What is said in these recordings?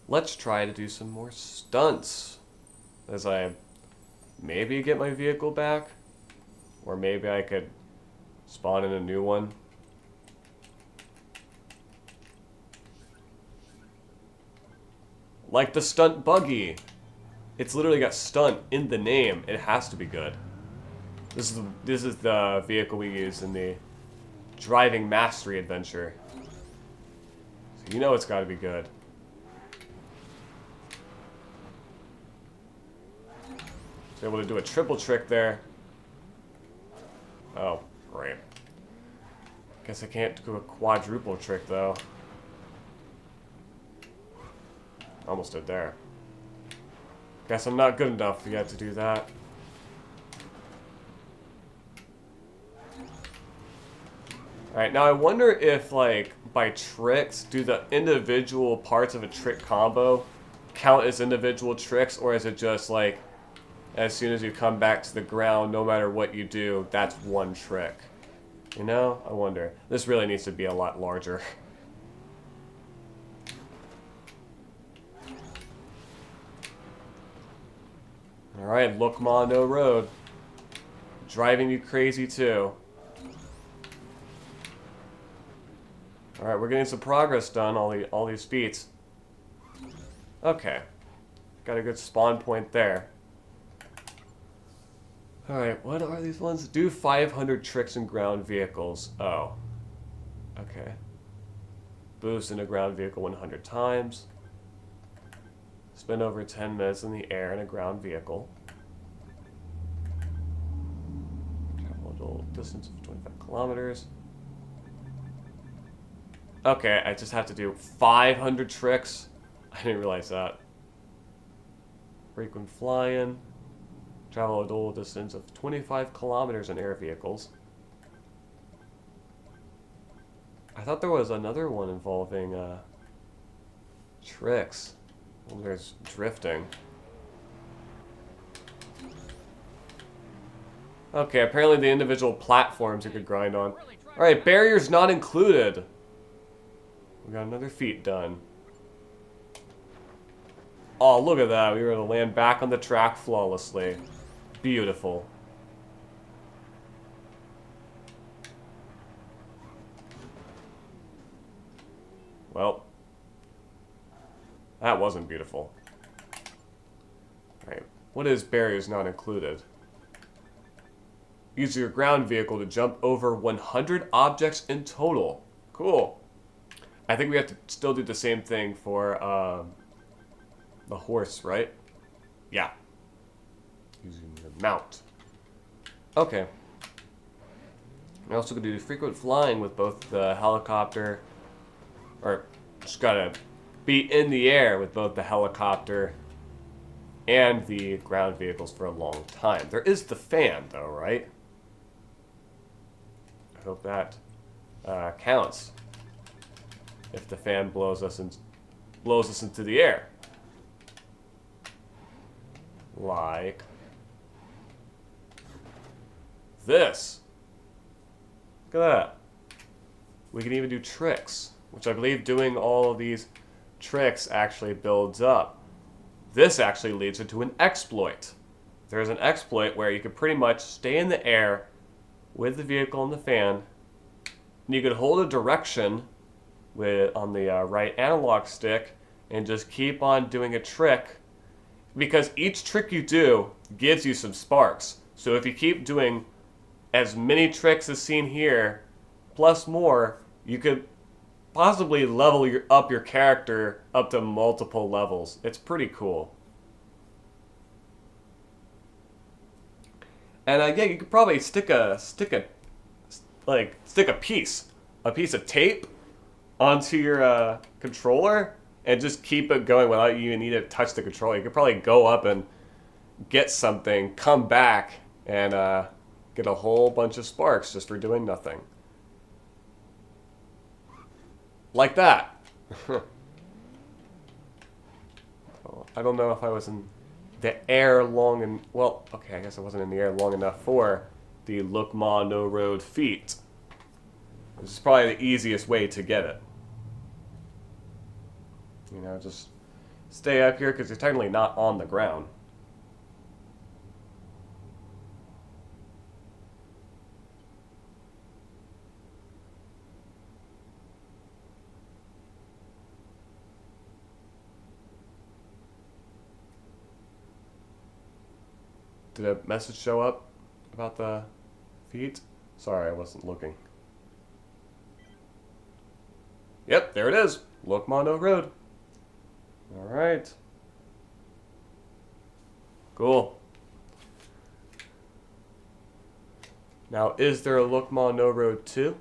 let's try to do some more stunts. As I maybe get my vehicle back. Or maybe I could spawn in a new one. Like the stunt buggy. It's literally got stunt in the name. It has to be good. This is the vehicle we use in the driving mastery adventure. So you know it's got to be good. Was able to do a triple trick there. Oh, great. Guess I can't do a quadruple trick though. Almost did there. Guess I'm not good enough yet to do that. Alright, now I wonder if, like, by tricks, do the individual parts of a trick combo count as individual tricks, or is it just, like, as soon as you come back to the ground, no matter what you do, that's one trick? You know? I wonder. This really needs to be a lot larger. Alright, look Mondo Road. Driving you crazy too. Alright, we're getting some progress done, all these feats. Okay. Got a good spawn point there. Alright, what are these ones? Do 500 tricks in ground vehicles. Oh. Okay. Boost in a ground vehicle 100 times. Spend over 10 minutes in the air in a ground vehicle. Travel a total distance of 25 kilometers. Okay, I just have to do 500 tricks. I didn't realize that. Frequent flying. Travel a total distance of 25 kilometers in air vehicles. I thought there was another one involving tricks. Well, there's drifting. Okay, apparently the individual platforms you could grind on. Alright, barriers not included. We got another feat done. Oh, look at that. We were able to land back on the track flawlessly. Beautiful. Well, that wasn't beautiful. Alright, what is barriers not included? Use your ground vehicle to jump over 100 objects in total. Cool. I think we have to still do the same thing for the horse, right? Yeah. Using your mount. Okay. We also could do frequent flying with both the helicopter, or just gotta be in the air with both the helicopter and the ground vehicles for a long time. There is the fan, though, right? I hope that counts. If the fan blows us into the air, like this. Look at that. We can even do tricks, which I believe doing all of these tricks actually builds up. This actually leads into an exploit. There's an exploit where you could pretty much stay in the air with the vehicle and the fan, and you could hold a direction on the right analog stick and just keep on doing a trick, because each trick you do gives you some sparks. So if you keep doing as many tricks as seen here, plus more, you could possibly level up your character up to multiple levels. It's pretty cool. And yeah, you could probably stick a piece of tape onto your controller and just keep it going without you even need to touch the controller. You could probably go up and get something, come back, and get a whole bunch of sparks just for doing nothing. Like that. I don't know if I was in the air long and... Well, okay, I guess I wasn't in the air long enough for the Look Ma No Road feat. This is probably the easiest way to get it. You know, just stay up here because you're technically not on the ground. Did a message show up about the feat? Sorry, I wasn't looking. Yep, there it is. Mono Road. Alright. Cool. Now, is there a Mono Road 2?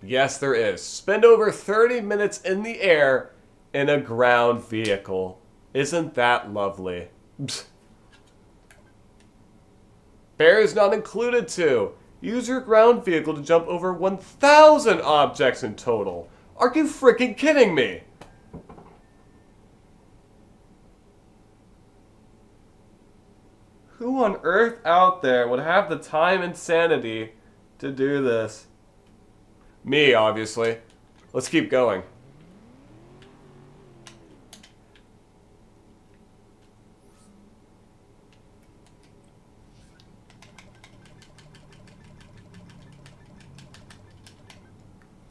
Yes, there is. Spend over 30 minutes in the air in a ground vehicle. Isn't that lovely? Bears not included too. Use your ground vehicle to jump over 1,000 objects in total. Are you freaking kidding me? Who on earth out there would have the time and sanity to do this? Me, obviously. Let's keep going.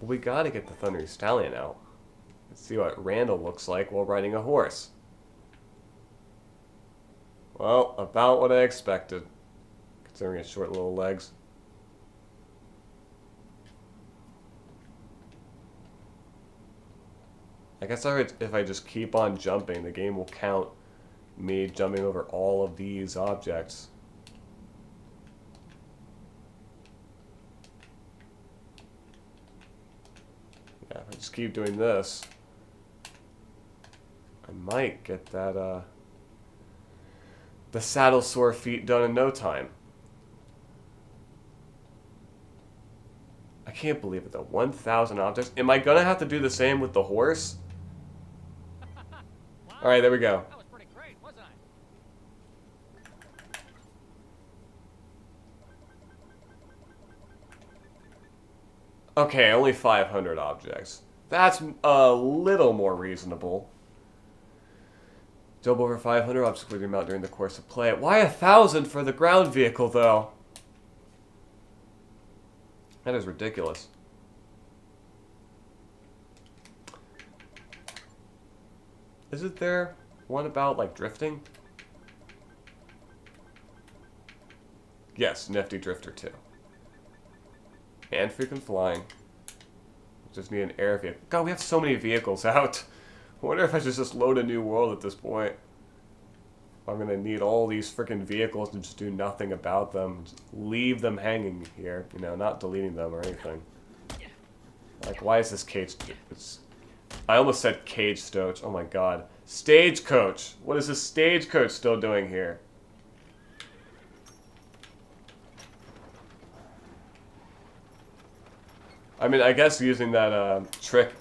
We gotta get the Thundering Stallion out. Let's see what Randall looks like while riding a horse. Well, about what I expected, considering his short little legs. I guess if I just keep on jumping, the game will count me jumping over all of these objects. Yeah, if I just keep doing this, I might get that, the saddle sore feat done in no time. I can't believe it, though. 1,000 objects. Am I gonna have to do the same with the horse? Alright, there we go. That was pretty great, wasn't I? Okay, only 500 objects. That's a little more reasonable. Jump over 500 objects with your mount during the course of play. Why 1,000 for the ground vehicle, though? That is ridiculous. Isn't there one about, like, drifting? Yes, Nifty Drifter 2. And freaking flying. Just need an air vehicle. God, we have so many vehicles out. I wonder if I should just load a new world at this point. I'm gonna need all these freaking vehicles and just do nothing about them. Just leave them hanging here. You know, not deleting them or anything. Like, why is this cage... I almost said cage stoach. Oh my god. Stagecoach. What is this stagecoach still doing here? I mean, I guess using that trick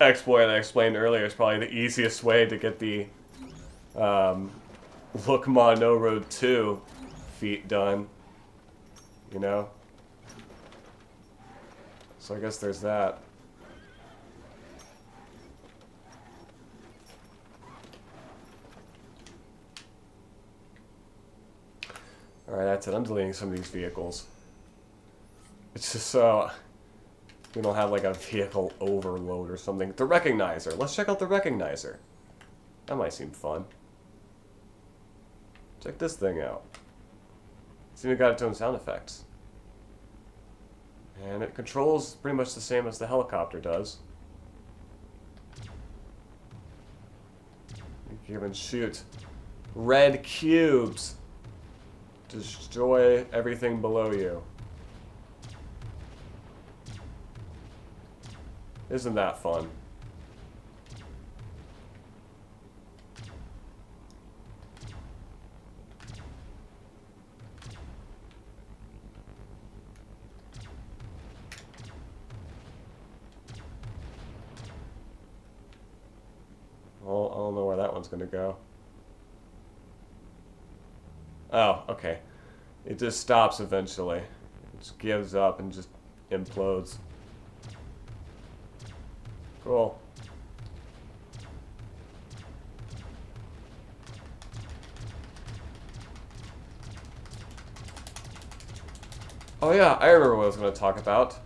exploit I explained earlier is probably the easiest way to get the Mono Road 2 feat done. You know? So I guess there's that. Alright, that's it. I'm deleting some of these vehicles. It's just so... we don't have like a vehicle overload or something. The Recognizer. Let's check out the Recognizer. That might seem fun. Check this thing out. It's even got its own sound effects. And it controls pretty much the same as the helicopter does. You can even shoot red cubes. Destroy everything below you. Isn't that fun? Well, I don't know where that one's gonna go. Oh, okay. It just stops eventually. It just gives up and just implodes. Cool. Oh yeah, I remember what I was going to talk about.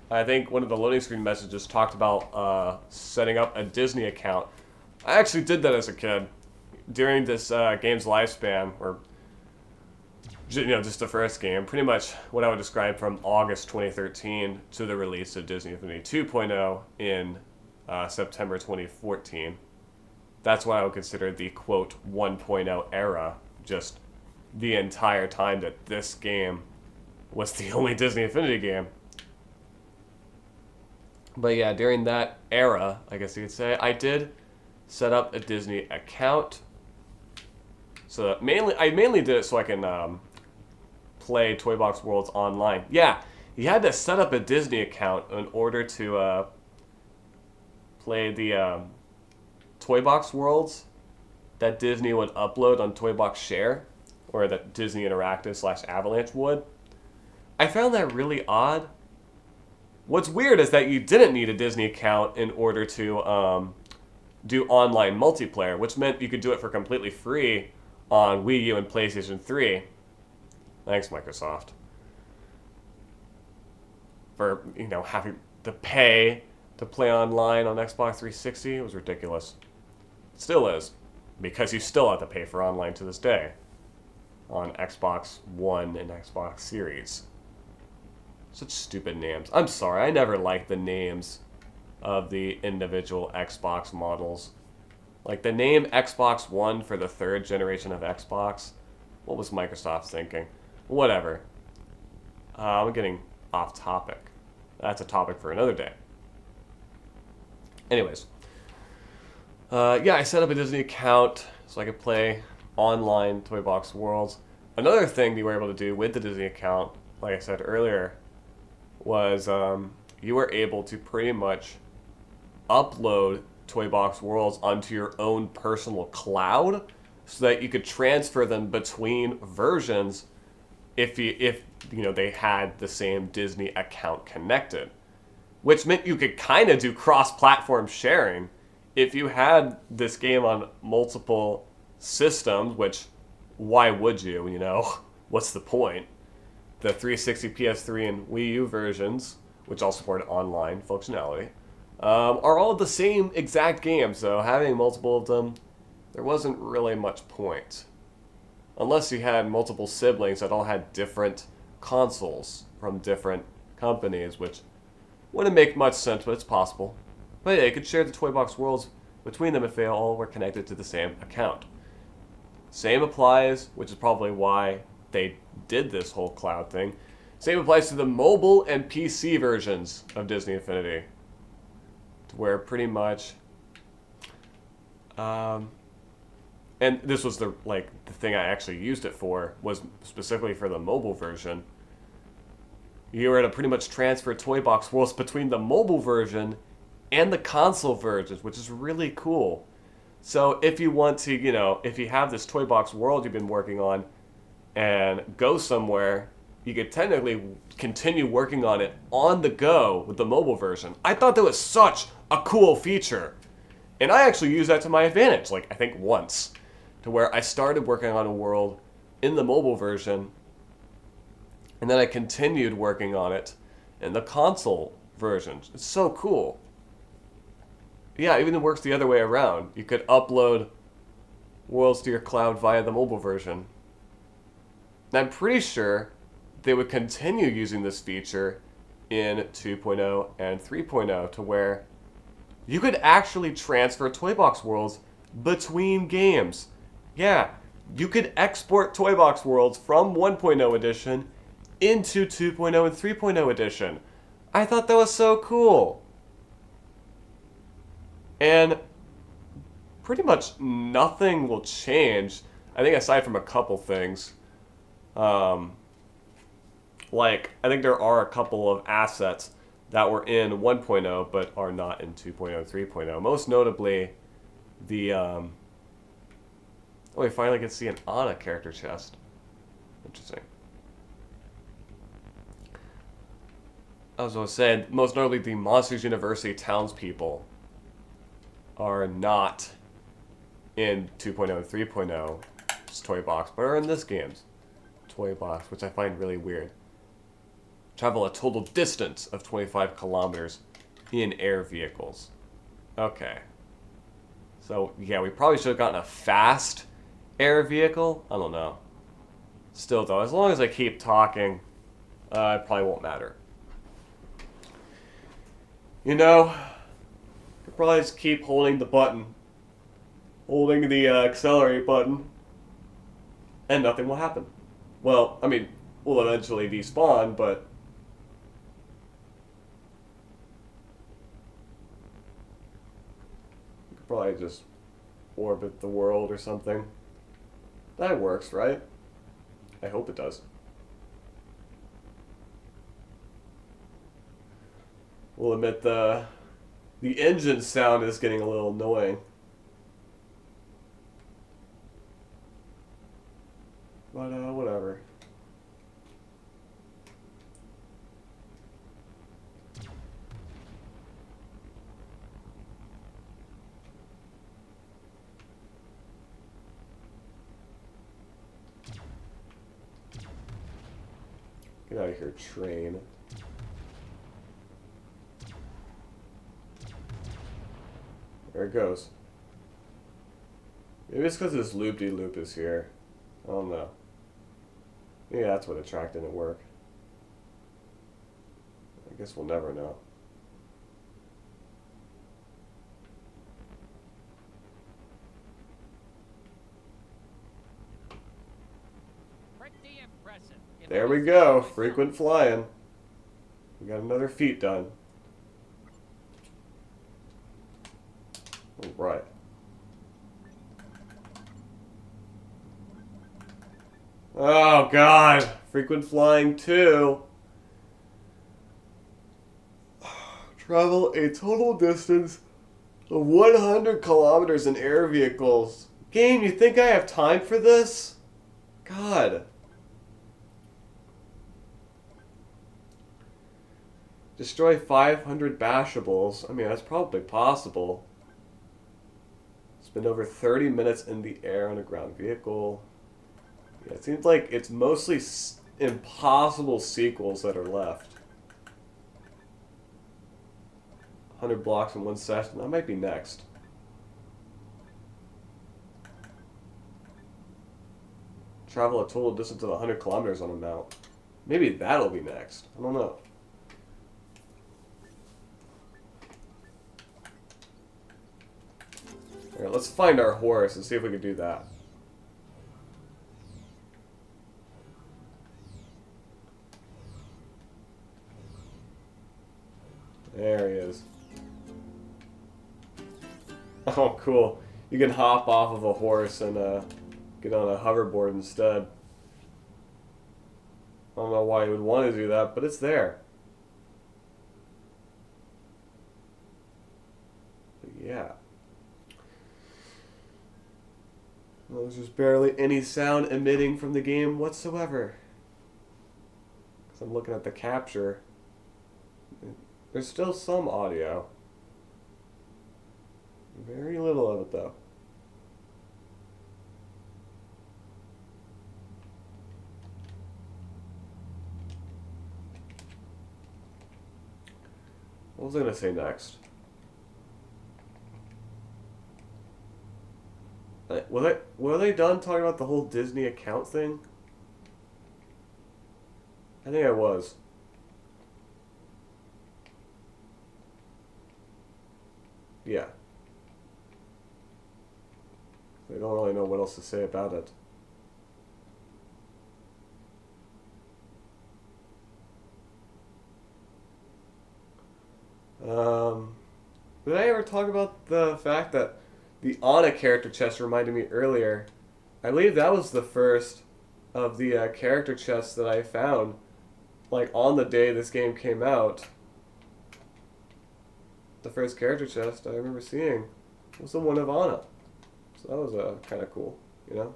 I think one of the loading screen messages talked about setting up a Disney account. I actually did that as a kid during this game's lifespan, or just the first game. Pretty much what I would describe from August 2013 to the release of Disney Infinity 2.0 in September 2014. That's what I would consider the quote 1.0 era. Just the entire time that this game was the only Disney Infinity game. But yeah, during that era, I guess you could say, I did set up a Disney account. So I mainly did it so I can play Toy Box Worlds online. Yeah, you had to set up a Disney account in order to play the Toy Box Worlds that Disney would upload on Toy Box Share, or that Disney Interactive / Avalanche would. I found that really odd. What's weird is that you didn't need a Disney account in order to do online multiplayer, which meant you could do it for completely free on Wii U and PlayStation 3. Thanks, Microsoft. For, having to pay to play online on Xbox 360. It was ridiculous. It still is, because you still have to pay for online to this day on Xbox One and Xbox Series. Such stupid names. I'm sorry, I never liked the names of the individual Xbox models. Like the name Xbox One for the third generation of Xbox. What was Microsoft thinking? Whatever. I'm getting off topic. That's a topic for another day. Anyways. Yeah, I set up a Disney account so I could play online Toy Box Worlds. Another thing you were able to do with the Disney account, like I said earlier, was you were able to pretty much upload Toy Box Worlds onto your own personal cloud so that you could transfer them between versions if they had the same Disney account connected, which meant you could kind of do cross-platform sharing if you had this game on multiple systems, which why would you, what's the point? The 360, PS3, and Wii U versions, which all support online functionality, are all the same exact game, so having multiple of them, there wasn't really much point. Unless you had multiple siblings that all had different consoles from different companies, which wouldn't make much sense, but it's possible. But yeah, you could share the Toy Box Worlds between them if they all were connected to the same account. Same applies, which is probably why they did this whole cloud thing. Same applies to the mobile and PC versions of Disney Infinity, to where pretty much, and this was the thing I actually used it for, was specifically for the mobile version. You were to pretty much transfer Toy Box Worlds between the mobile version and the console versions, which is really cool. So if you want to, if you have this Toy Box World you've been working on and go somewhere, you could technically continue working on it on the go with the mobile version. I thought that was such a cool feature. And I actually used that to my advantage, I think once, to where I started working on a world in the mobile version, and then I continued working on it in the console version. It's so cool. Yeah, even it works the other way around. You could upload worlds to your cloud via the mobile version. And I'm pretty sure they would continue using this feature in 2.0 and 3.0 to where you could actually transfer Toy Box Worlds between games. Yeah, you could export Toy Box Worlds from 1.0 edition into 2.0 and 3.0 edition. I thought that was so cool. And pretty much nothing will change, I think, aside from a couple things. I think there are a couple of assets that were in 1.0 but are not in 2.0 and 3.0. Most notably, the we finally get to see an Anna character chest. Interesting. As I was saying, most notably the Monsters University townspeople are not in 2.0 and 3.0 Toy Box, but are in this game's Toy Box, which I find really weird. Travel a total distance of 25 kilometers in air vehicles. Okay. So, yeah, we probably should have gotten a fast air vehicle. I don't know. Still, though, as long as I keep talking, it probably won't matter. You know, I could probably just keep holding the button. Holding the accelerate button. And nothing will happen. Well, I mean, we'll eventually despawn, but... we could probably just orbit the world or something. That works, right? I hope it does. We'll admit the engine sound is getting a little annoying. But, whatever. Get out of here, train. There it goes. Maybe it's because this loop-de-loop is here. I don't know. Yeah, that's what the track didn't work. I guess we'll never know. Pretty impressive. There we go. Frequent flying. We got another feat done. All right. Oh, God. Frequent flying, too. Travel a total distance of 100 kilometers in air vehicles. Game, you think I have time for this? God. Destroy 500 bashables. I mean, that's probably possible. Spend over 30 minutes in the air on a ground vehicle. Yeah, it seems like it's mostly impossible sequels that are left. 100 blocks in one session. That might be next. Travel a total distance of 100 kilometers on a mount. Maybe that'll be next. I don't know. Alright, let's find our horse and see if we can do that. There he is. Oh, cool. You can hop off of a horse and get on a hoverboard instead. I don't know why you would want to do that, but it's there. But yeah. Well, there's just barely any sound emitting from the game whatsoever. Because I'm looking at the capture. There's still some audio. Very little of it, though. What was I going to say next? Were they done talking about the whole Disney account thing? I think I was. Yeah. I don't really know what else to say about it. Did I ever talk about the fact that the Anna character chest reminded me earlier? I believe that was the first of the character chests that I found, like, on the day this game came out. The first character chest I remember seeing was the one of Anna. So that was kind of cool, you know?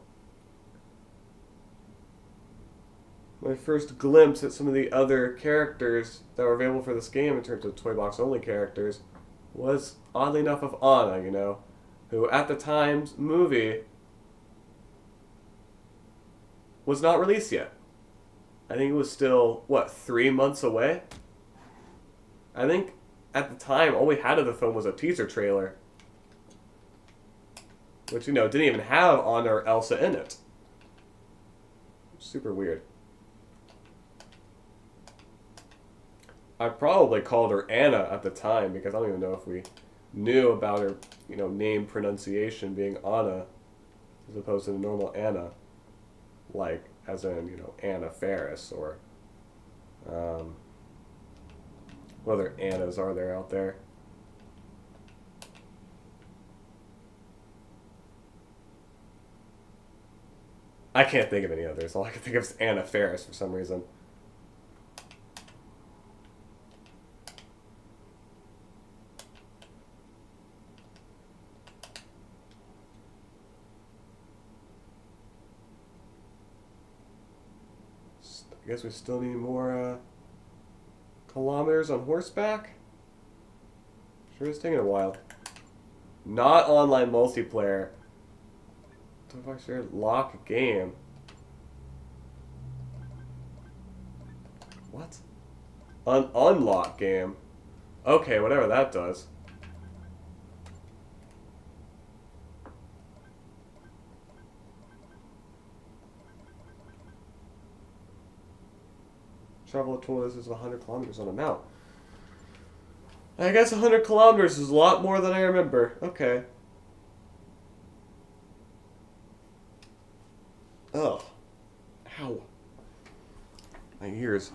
My first glimpse at some of the other characters that were available for this game in terms of toy box only characters was, oddly enough, of Anna, you know? Who, at the time's movie, was not released yet. I think it was still, what, 3 months away? I think at the time, all we had of the film was a teaser trailer. Which, you know, didn't even have Anna or Elsa in it. Super weird. I probably called her Anna at the time because I don't even know if we knew about her, you know, name pronunciation being Anna as opposed to the normal Anna. Like, as in, you know, Anna Faris or what other Annas are there out there? I can't think of any others. All I can think of is Anna Faris for some reason. I guess we still need more kilometers on horseback. Sure is taking a while. Not online multiplayer. What the fuck, sure? Lock game. What? Unlock game. Okay, whatever that does. Travel a total distance of 100 kilometers on a mount. I guess 100 kilometers is a lot more than I remember. Okay. Ugh. Ow. My ears.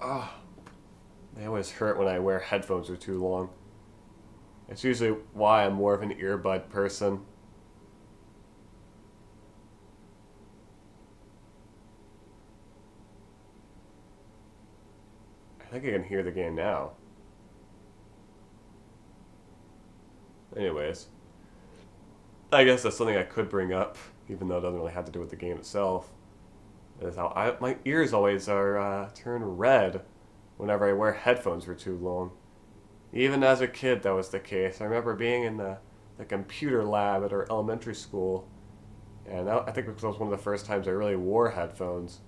Ah. They always hurt when I wear headphones for too long. It's usually why I'm more of an earbud person. I think I can hear the game now. Anyways. I guess that's something I could bring up, even though it doesn't really have to do with the game itself. Is how my ears always are turn red whenever I wear headphones for too long. Even as a kid, that was the case. I remember being in the computer lab at our elementary school, and I think it was one of the first times I really wore headphones.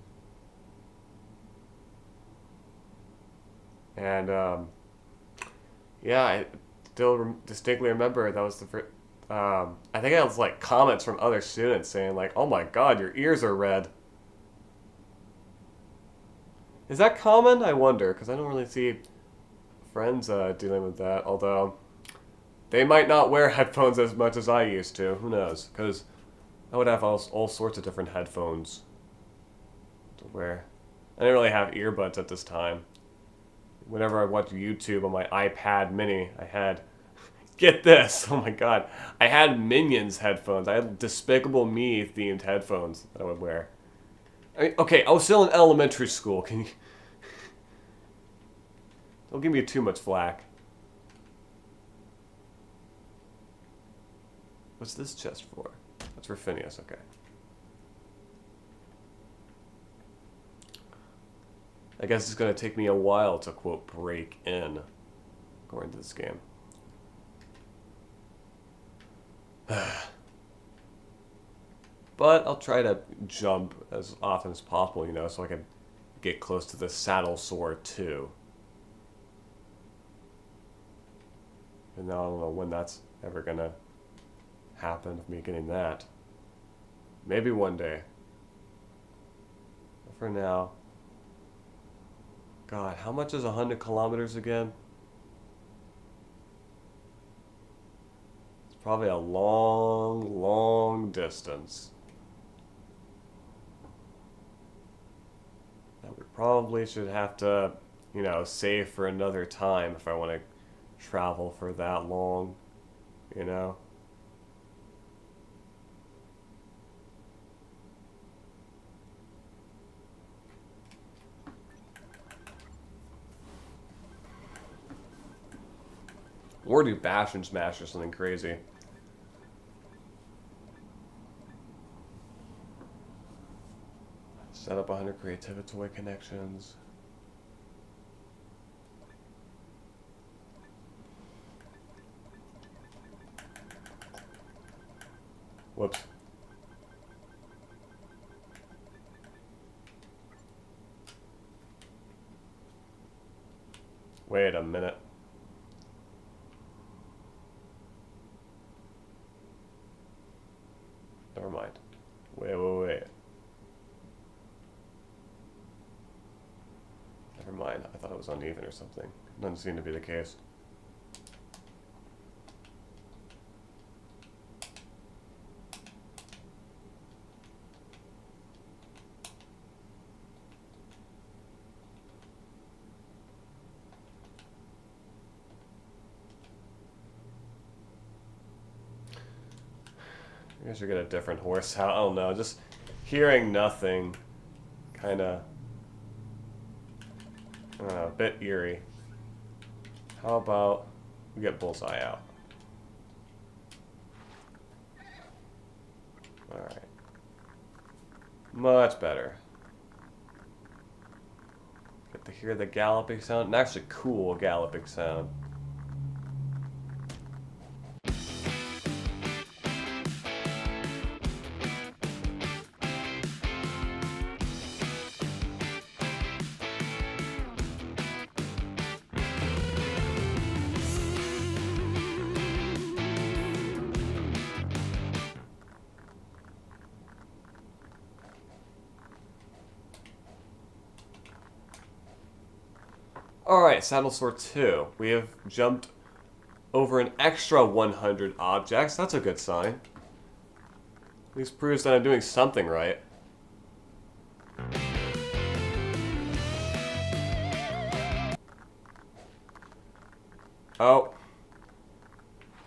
And yeah, I still distinctly remember that was the first. I think it was like comments from other students saying like, "Oh my God, your ears are red." Is that common? I wonder, because I don't really see friends dealing with that. Although they might not wear headphones as much as I used to. Who knows? Because I would have all sorts of different headphones to wear. I didn't really have earbuds at this time. Whenever I watched YouTube on my iPad mini, I had, get this, oh my God, I had Minions headphones. I had Despicable Me themed headphones that I would wear. I mean, okay, I was still in elementary school. Can you... Don't give me too much flack. What's this chest for? That's for Phineas, okay. I guess it's going to take me a while to, quote, break in, according to this game. But I'll try to jump as often as possible, you know, so I can get close to the saddle sword, too. And now I don't know when that's ever going to happen, of me getting that. Maybe one day. But for now... God, how much is 100 kilometers again? It's probably a long, long distance. That we probably should have to, you know, save for another time if I want to travel for that long, you know? Or do bash and smash or something crazy. Set up 100 creativity toy connections. Whoops. Wait a minute. Never mind. Wait. Never mind. I thought it was uneven or something. Doesn't seem to be the case. I should get a different horse out. I don't know. Just hearing nothing, kind of, a bit eerie. How about we get Bullseye out? All right. Much better. Get to hear the galloping sound. And actually, cool galloping sound. Alright, Saddle Sore 2. We have jumped over an extra 100 objects. That's a good sign. At least proves that I'm doing something right. Oh.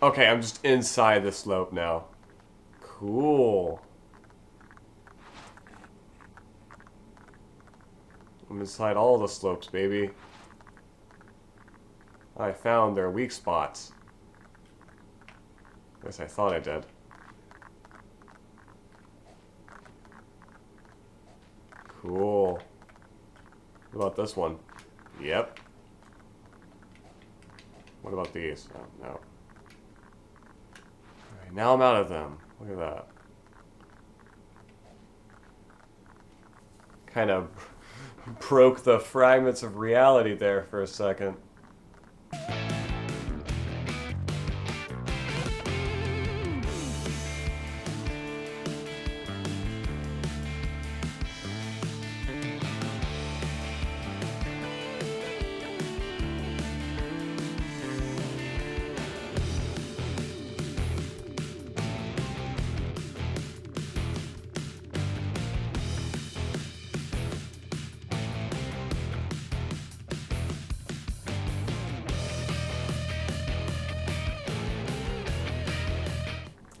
Okay, I'm just inside the slope now. Cool. I'm inside all the slopes, baby. I found their weak spots. At least I thought I did. Cool. What about this one? Yep. What about these? Oh, no. Alright, now I'm out of them. Look at that. Kind of broke the fragments of reality there for a second.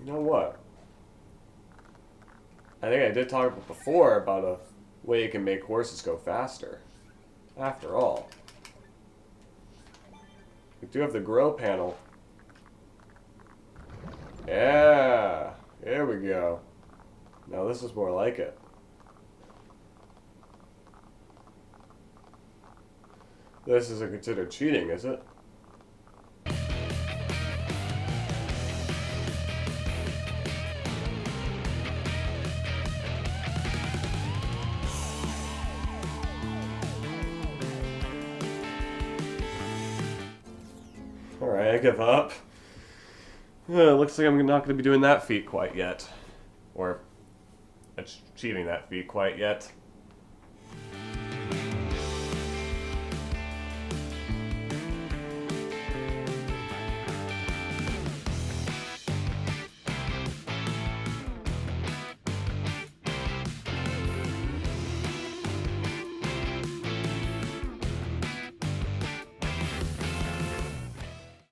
You know what? I think I did talk before about a way you can make horses go faster. After all, we do have the grow panel. Yeah, there we go. Now this is more like it. This isn't considered cheating, is it? Alright, I give up. Looks like I'm not going to be doing that feat quite yet. Or achieving that feat quite yet.